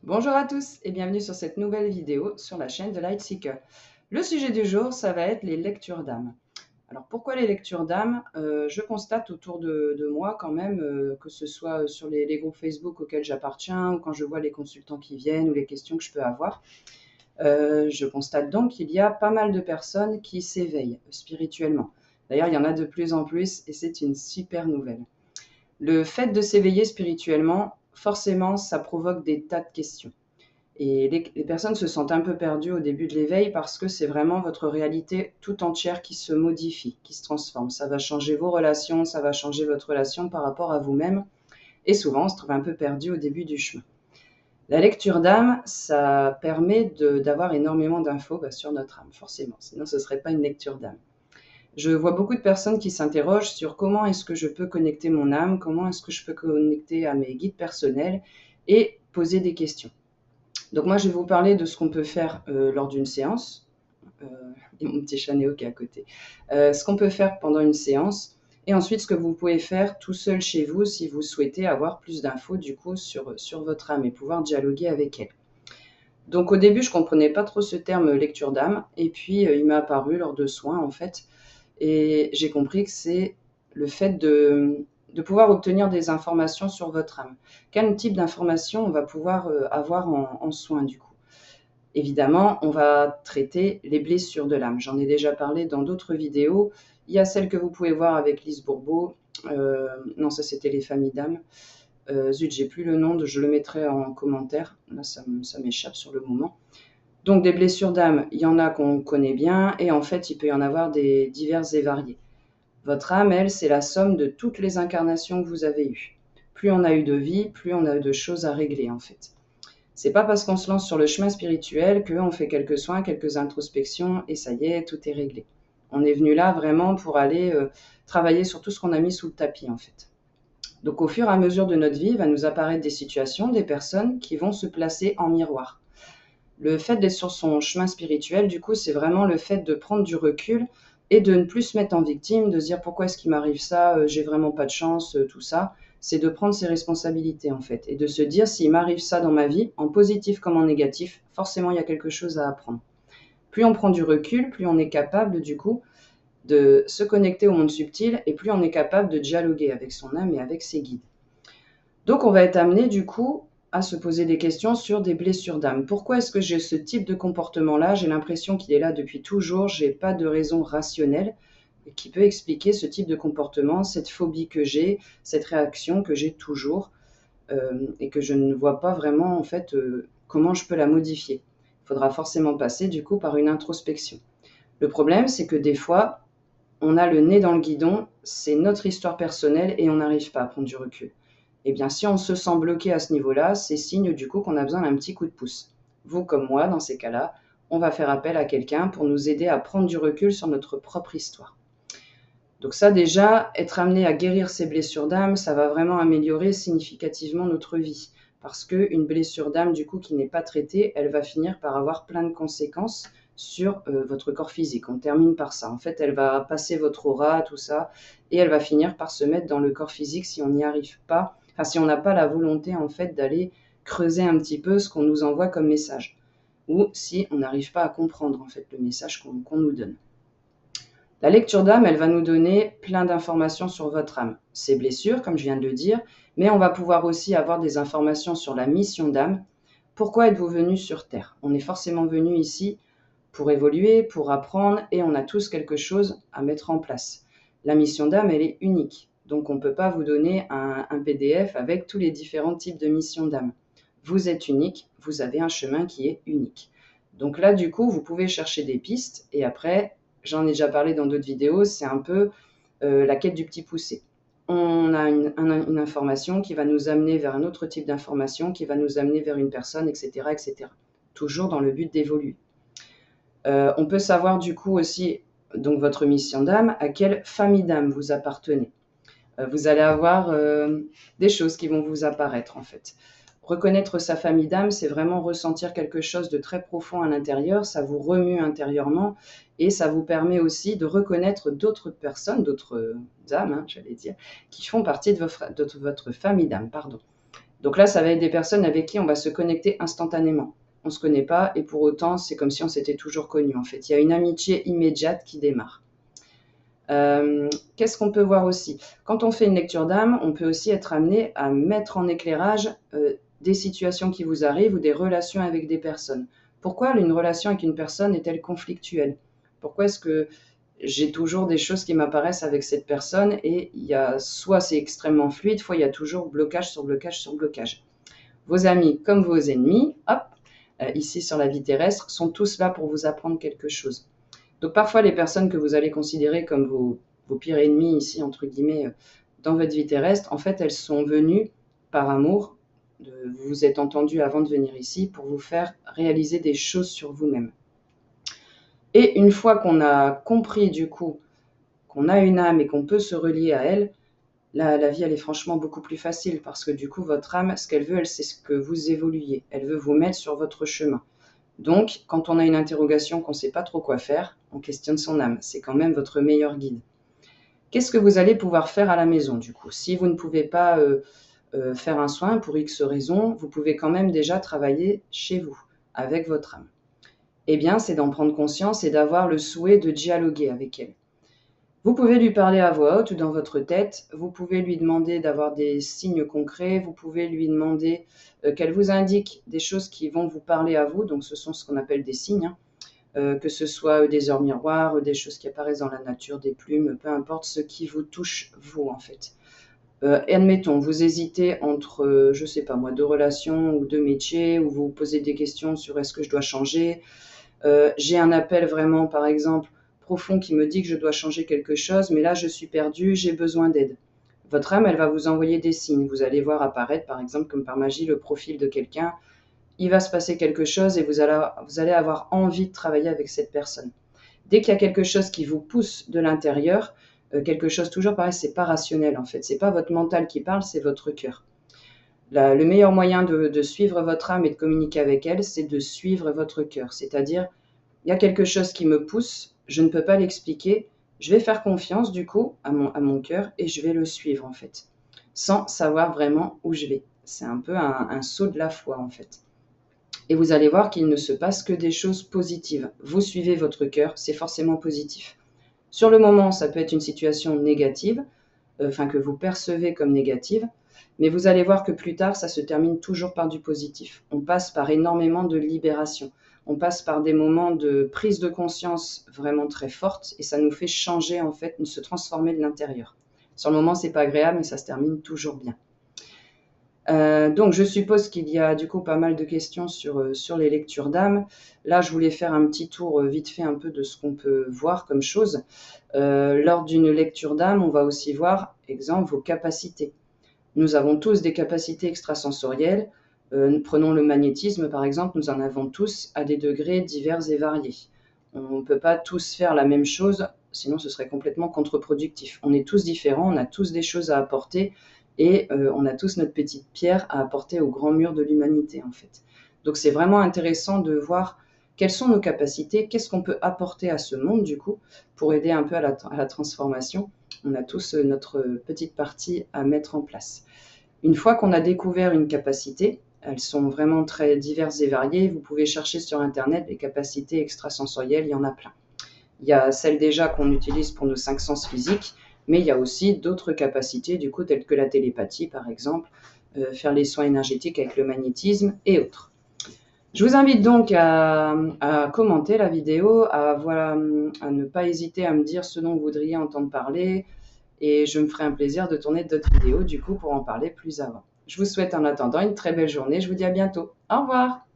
Bonjour à tous et bienvenue sur cette nouvelle vidéo sur la chaîne de Lightseeker. Le sujet du jour, ça va être les lectures d'âme. Alors pourquoi les lectures d'âme? Je constate autour de moi quand même, que ce soit sur les groupes Facebook auxquels j'appartiens ou quand je vois les consultants qui viennent ou les questions que je peux avoir, je constate donc qu'il y a pas mal de personnes qui s'éveillent spirituellement. D'ailleurs, il y en a de plus en plus et c'est une super nouvelle. Le fait de s'éveiller spirituellement, forcément, ça provoque des tas de questions. Et les personnes se sentent un peu perdues au début de l'éveil parce que c'est vraiment votre réalité tout entière qui se modifie, qui se transforme. Ça va changer vos relations, ça va changer votre relation par rapport à vous-même. Et souvent, on se trouve un peu perdu au début du chemin. La lecture d'âme, ça permet d'avoir énormément d'infos sur notre âme, forcément. Sinon, ce ne serait pas une lecture d'âme. Je vois beaucoup de personnes qui s'interrogent sur comment est-ce que je peux connecter mon âme, comment est-ce que je peux connecter à mes guides personnels et poser des questions. Donc moi, je vais vous parler de ce qu'on peut faire lors d'une séance. Et mon petit chat Néo qui est à côté. Ce qu'on peut faire pendant une séance. Et ensuite, ce que vous pouvez faire tout seul chez vous si vous souhaitez avoir plus d'infos du coup sur votre âme et pouvoir dialoguer avec elle. Donc au début, je ne comprenais pas trop ce terme lecture d'âme. Et puis, il m'a apparu lors de soins en fait. Et j'ai compris que c'est le fait de pouvoir obtenir des informations sur votre âme. Quel type d'informations on va pouvoir avoir en soins du coup? Évidemment, on va traiter les blessures de l'âme. J'en ai déjà parlé dans d'autres vidéos. Il y a celle que vous pouvez voir avec Lise Bourbeau. Non, ça c'était les familles d'âme. Zut, j'ai plus le nom, je le mettrai en commentaire. Là, ça m'échappe sur le moment. Donc des blessures d'âme, il y en a qu'on connaît bien et en fait, il peut y en avoir des diverses et variées. Votre âme, elle, c'est la somme de toutes les incarnations que vous avez eues. Plus on a eu de vie, plus on a eu de choses à régler en fait. C'est pas parce qu'on se lance sur le chemin spirituel qu'on fait quelques soins, quelques introspections et ça y est, tout est réglé. On est venu là vraiment pour aller travailler sur tout ce qu'on a mis sous le tapis en fait. Donc au fur et à mesure de notre vie, il va nous apparaître des situations, des personnes qui vont se placer en miroir. Le fait d'être sur son chemin spirituel, du coup, c'est vraiment le fait de prendre du recul et de ne plus se mettre en victime, de se dire pourquoi est-ce qu'il m'arrive ça, j'ai vraiment pas de chance, tout ça. C'est de prendre ses responsabilités en fait et de se dire s'il m'arrive ça dans ma vie, en positif comme en négatif, forcément il y a quelque chose à apprendre. Plus on prend du recul, plus on est capable du coup de se connecter au monde subtil et plus on est capable de dialoguer avec son âme et avec ses guides. Donc on va être amené du coup à se poser des questions sur des blessures d'âme. Pourquoi est-ce que j'ai ce type de comportement-là? J'ai l'impression qu'il est là depuis toujours, j'ai pas de raison rationnelle qui peut expliquer ce type de comportement, cette phobie que j'ai, cette réaction que j'ai toujours et que je ne vois pas vraiment en fait comment je peux la modifier. Il faudra forcément passer du coup par une introspection. Le problème, c'est que des fois, on a le nez dans le guidon, c'est notre histoire personnelle et on n'arrive pas à prendre du recul. Eh bien, si on se sent bloqué à ce niveau-là, c'est signe du coup qu'on a besoin d'un petit coup de pouce. Vous comme moi, dans ces cas-là, on va faire appel à quelqu'un pour nous aider à prendre du recul sur notre propre histoire. Donc ça déjà, être amené à guérir ses blessures d'âme, ça va vraiment améliorer significativement notre vie. Parce qu'une blessure d'âme, du coup, qui n'est pas traitée, elle va finir par avoir plein de conséquences sur votre corps physique. On termine par ça. En fait, elle va passer votre aura, tout ça, et elle va finir par se mettre dans le corps physique si on n'y arrive pas, enfin si on n'a pas la volonté en fait d'aller creuser un petit peu ce qu'on nous envoie comme message, ou si on n'arrive pas à comprendre en fait le message qu'on nous donne. La lecture d'âme, elle va nous donner plein d'informations sur votre âme, ses blessures, comme je viens de le dire, mais on va pouvoir aussi avoir des informations sur la mission d'âme. Pourquoi êtes-vous venu sur Terre? On est forcément venu ici pour évoluer, pour apprendre, et on a tous quelque chose à mettre en place. La mission d'âme, elle est unique, donc on ne peut pas vous donner un PDF avec tous les différents types de missions d'âme. Vous êtes unique, vous avez un chemin qui est unique. Donc là, du coup, vous pouvez chercher des pistes, et après, j'en ai déjà parlé dans d'autres vidéos, c'est un peu la quête du petit poussé. On a une information qui va nous amener vers un autre type d'information, qui va nous amener vers une personne, etc., etc. Toujours dans le but d'évoluer. On peut savoir du coup aussi, donc votre mission d'âme, à quelle famille d'âme vous appartenez. Vous allez avoir des choses qui vont vous apparaître en fait. Reconnaître sa famille d'âme, c'est vraiment ressentir quelque chose de très profond à l'intérieur, ça vous remue intérieurement et ça vous permet aussi de reconnaître d'autres personnes, d'autres âmes, j'allais dire, qui font partie de votre famille d'âme, pardon. Donc là, ça va être des personnes avec qui on va se connecter instantanément. On ne se connaît pas et pour autant, c'est comme si on s'était toujours connus en fait. Il y a une amitié immédiate qui démarre. Qu'est-ce qu'on peut voir aussi? Quand on fait une lecture d'âme, on peut aussi être amené à mettre en éclairage des situations qui vous arrivent ou des relations avec des personnes. Pourquoi une relation avec une personne est-elle conflictuelle? Pourquoi est-ce que j'ai toujours des choses qui m'apparaissent avec cette personne et il y a soit c'est extrêmement fluide, soit il y a toujours blocage sur blocage sur blocage. Vos amis comme vos ennemis, hop, ici sur la vie terrestre, sont tous là pour vous apprendre quelque chose. Donc parfois les personnes que vous allez considérer comme vos pires ennemis ici, entre guillemets, dans votre vie terrestre, en fait elles sont venues par amour, vous vous êtes entendus avant de venir ici pour vous faire réaliser des choses sur vous-même. Et une fois qu'on a compris du coup qu'on a une âme et qu'on peut se relier à elle, la vie elle est franchement beaucoup plus facile parce que du coup votre âme, ce qu'elle veut, elle sait ce que vous évoluiez, elle veut vous mettre sur votre chemin. Donc quand on a une interrogation qu'on ne sait pas trop quoi faire, on questionne son âme, c'est quand même votre meilleur guide. Qu'est-ce que vous allez pouvoir faire à la maison du coup? Si vous ne pouvez pas faire un soin pour X raisons, vous pouvez quand même déjà travailler chez vous, avec votre âme. Eh bien, c'est d'en prendre conscience et d'avoir le souhait de dialoguer avec elle. Vous pouvez lui parler à voix haute ou dans votre tête, vous pouvez lui demander d'avoir des signes concrets, vous pouvez lui demander qu'elle vous indique des choses qui vont vous parler à vous, donc ce sont ce qu'on appelle des signes, que ce soit des heures miroirs, des choses qui apparaissent dans la nature, des plumes, peu importe ce qui vous touche vous en fait. Admettons, vous hésitez entre, je sais pas moi, 2 relations ou 2 métiers, ou vous vous posez des questions sur est-ce que je dois changer. J'ai un appel vraiment, par exemple, profond qui me dit que je dois changer quelque chose, mais là je suis perdue, j'ai besoin d'aide. Votre âme, elle va vous envoyer des signes. Vous allez voir apparaître, par exemple, comme par magie, le profil de quelqu'un. Il va se passer quelque chose et vous allez avoir envie de travailler avec cette personne. Dès qu'il y a quelque chose qui vous pousse de l'intérieur, quelque chose toujours pareil, c'est pas rationnel en fait. C'est pas votre mental qui parle, c'est votre cœur. Le meilleur moyen de suivre votre âme et de communiquer avec elle, c'est de suivre votre cœur. C'est-à-dire, il y a quelque chose qui me pousse, je ne peux pas l'expliquer, je vais faire confiance du coup à mon cœur et je vais le suivre en fait, sans savoir vraiment où je vais. C'est un peu un saut de la foi en fait. Et vous allez voir qu'il ne se passe que des choses positives. Vous suivez votre cœur, c'est forcément positif. Sur le moment, ça peut être une situation négative, que vous percevez comme négative, mais vous allez voir que plus tard, ça se termine toujours par du positif. On passe par énormément de libération. On passe par des moments de prise de conscience vraiment très fortes et ça nous fait changer, en fait, se transformer de l'intérieur. Sur le moment, c'est pas agréable, mais ça se termine toujours bien. Donc je suppose qu'il y a du coup pas mal de questions sur les lectures d'âme. Là, je voulais faire un petit tour vite fait un peu de ce qu'on peut voir comme chose. Lors d'une lecture d'âme, on va aussi voir, exemple, vos capacités. Nous avons tous des capacités extrasensorielles. Prenons le magnétisme par exemple, nous en avons tous à des degrés divers et variés. On ne peut pas tous faire la même chose, sinon ce serait complètement contre-productif. On est tous différents, on a tous des choses à apporter et on a tous notre petite pierre à apporter au grand mur de l'humanité en fait. Donc c'est vraiment intéressant de voir quelles sont nos capacités, qu'est-ce qu'on peut apporter à ce monde du coup pour aider un peu à la transformation. On a tous notre petite partie à mettre en place. Une fois qu'on a découvert une capacité, elles sont vraiment très diverses et variées. Vous pouvez chercher sur Internet les capacités extrasensorielles, il y en a plein. Il y a celles déjà qu'on utilise pour nos 5 sens physiques, mais il y a aussi d'autres capacités, du coup, telles que la télépathie, par exemple, faire les soins énergétiques avec le magnétisme et autres. Je vous invite donc à commenter la vidéo, à ne pas hésiter à me dire ce dont vous voudriez entendre parler, et je me ferai un plaisir de tourner d'autres vidéos, du coup, pour en parler plus avant. Je vous souhaite en attendant une très belle journée. Je vous dis à bientôt. Au revoir!